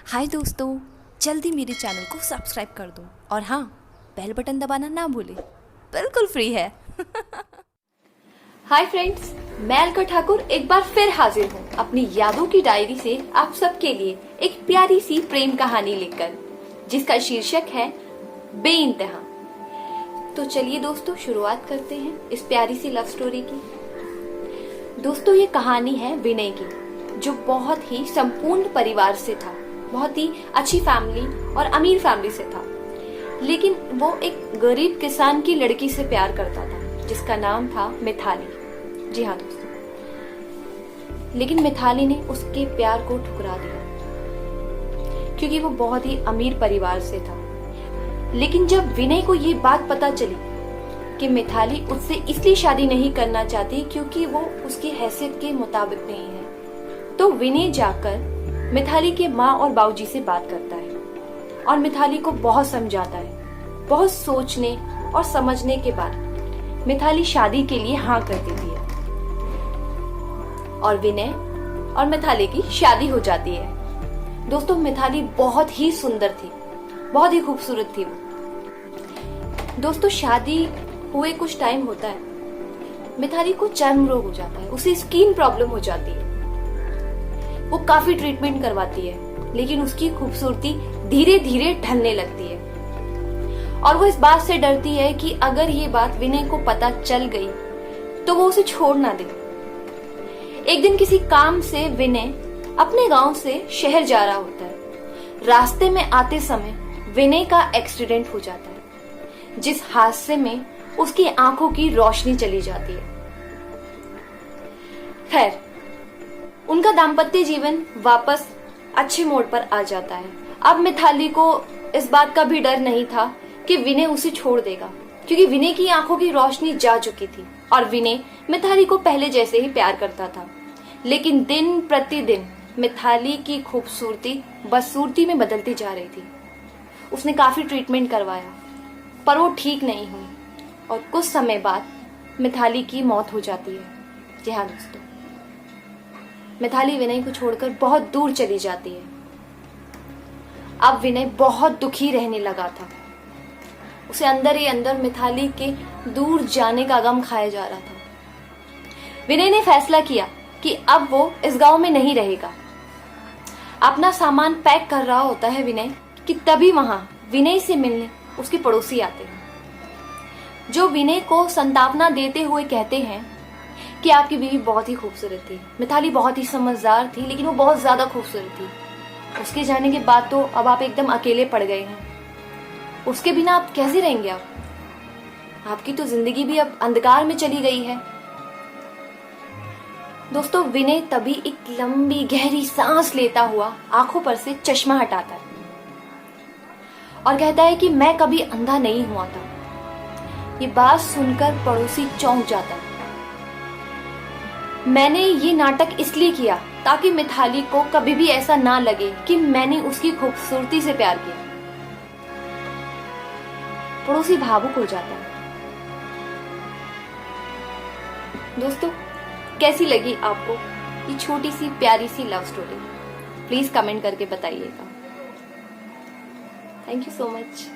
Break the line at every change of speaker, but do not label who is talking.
हाय दोस्तों, जल्दी मेरे चैनल को सब्सक्राइब कर दो और हाँ, बेल बटन दबाना ना भूले, बिल्कुल फ्री है।
हाय फ्रेंड्स, मैं अलका ठाकुर एक बार फिर हाजिर हूँ अपनी यादों की डायरी से आप सबके लिए एक प्यारी सी प्रेम कहानी लेकर, जिसका शीर्षक है बेइंतहा। तो चलिए दोस्तों, शुरुआत करते हैं इस प्यारी सी लव स्टोरी की। दोस्तों, ये कहानी है विनय की, जो बहुत ही संपूर्ण परिवार से था, बहुत ही अच्छी फैमिली और अमीर फैमिली से था। लेकिन वो एक गरीब किसान की लड़की से प्यार करता था, जिसका नाम था मिताली। जी हाँ दोस्तों, लेकिन मिताली ने उसके प्यार को ठुकरा दिया, क्योंकि वो बहुत ही अमीर परिवार से था। लेकिन जब विनय को ये बात पता चली कि मिताली उससे इसलिए शादी नहीं करना चाहती क्योंकि वो उसकी हैसियत के मुताबिक नहीं है, तो विनय जाकर मिताली के माँ और बाबूजी से बात करता है और मिताली को बहुत समझाता है। बहुत सोचने और समझने के बाद मिताली शादी के लिए हाँ कर देती है और विनय और मिताली की शादी हो जाती है। दोस्तों, मिताली बहुत ही सुंदर थी, बहुत ही खूबसूरत थी वो। दोस्तों, शादी हुए कुछ टाइम होता है, मिताली को चर्म रोग हो जाता है, उसे स्किन प्रॉब्लम हो जाती है। वो काफी ट्रीटमेंट करवाती है, लेकिन उसकी खूबसूरती धीरे धीरे ढलने लगती है और वो इस बात से डरती है कि अगर ये बात विनय को पता चल गई तो वो उसे छोड़ ना दे। एक दिन किसी काम से विनय अपने गांव से शहर जा रहा होता है। रास्ते में आते समय विनय का एक्सीडेंट हो जाता है, जिस हादसे में उसकी आंखों की रोशनी चली जाती है। खैर, उनका दाम्पत्य जीवन वापस अच्छे मोड पर आ जाता है। अब मिताली को इस बात का भी डर नहीं था कि विनय उसे छोड़ देगा, क्योंकि विनय की आंखों की रोशनी जा चुकी थी और विनय मिताली को पहले जैसे ही प्यार करता था। लेकिन दिन प्रतिदिन मिताली की खूबसूरती बदसूरती में बदलती जा रही थी। उसने काफी ट्रीटमेंट करवाया, पर वो ठीक नहीं हुई और कुछ समय बाद मिताली की मौत हो जाती है। जी हाँ दोस्तों, मिताली विनय को छोड़कर बहुत दूर चली जाती है। अब विनय बहुत दुखी रहने लगा था। उसे अंदर ही अंदर मिताली के दूर जाने का गम खाया जा रहा था। विनय ने फैसला किया कि अब वो इस गांव में नहीं रहेगा। अपना सामान पैक कर रहा होता है विनय कि तभी वहां विनय से मिलने उसके पड़ोसी आते हैं, जो विनय को संतावना देते हुए कहते हैं कि आपकी बीवी बहुत ही खूबसूरत थी। मिताली बहुत ही समझदार थी, लेकिन वो बहुत ज्यादा खूबसूरत थी। उसके जाने के बाद तो अब आप एकदम अकेले पड़ गए हैं। उसके बिना आप कैसे रहेंगे? आपकी तो जिंदगी भी अब अंधकार में चली गई है। दोस्तों, विनय तभी एक लंबी गहरी सांस लेता हुआ आंखों पर से चश्मा हटाता है और कहता है कि मैं कभी अंधा नहीं हुआ था। ये बात सुनकर पड़ोसी चौंक जाता है। मैंने ये नाटक इसलिए किया ताकि मिताली को कभी भी ऐसा ना लगे कि मैंने उसकी खूबसूरती से प्यार किया। पड़ोसी भावुक हो जाता है। दोस्तों, कैसी लगी आपको ये छोटी सी प्यारी सी लव स्टोरी? प्लीज कमेंट करके बताइएगा। Thank you so much.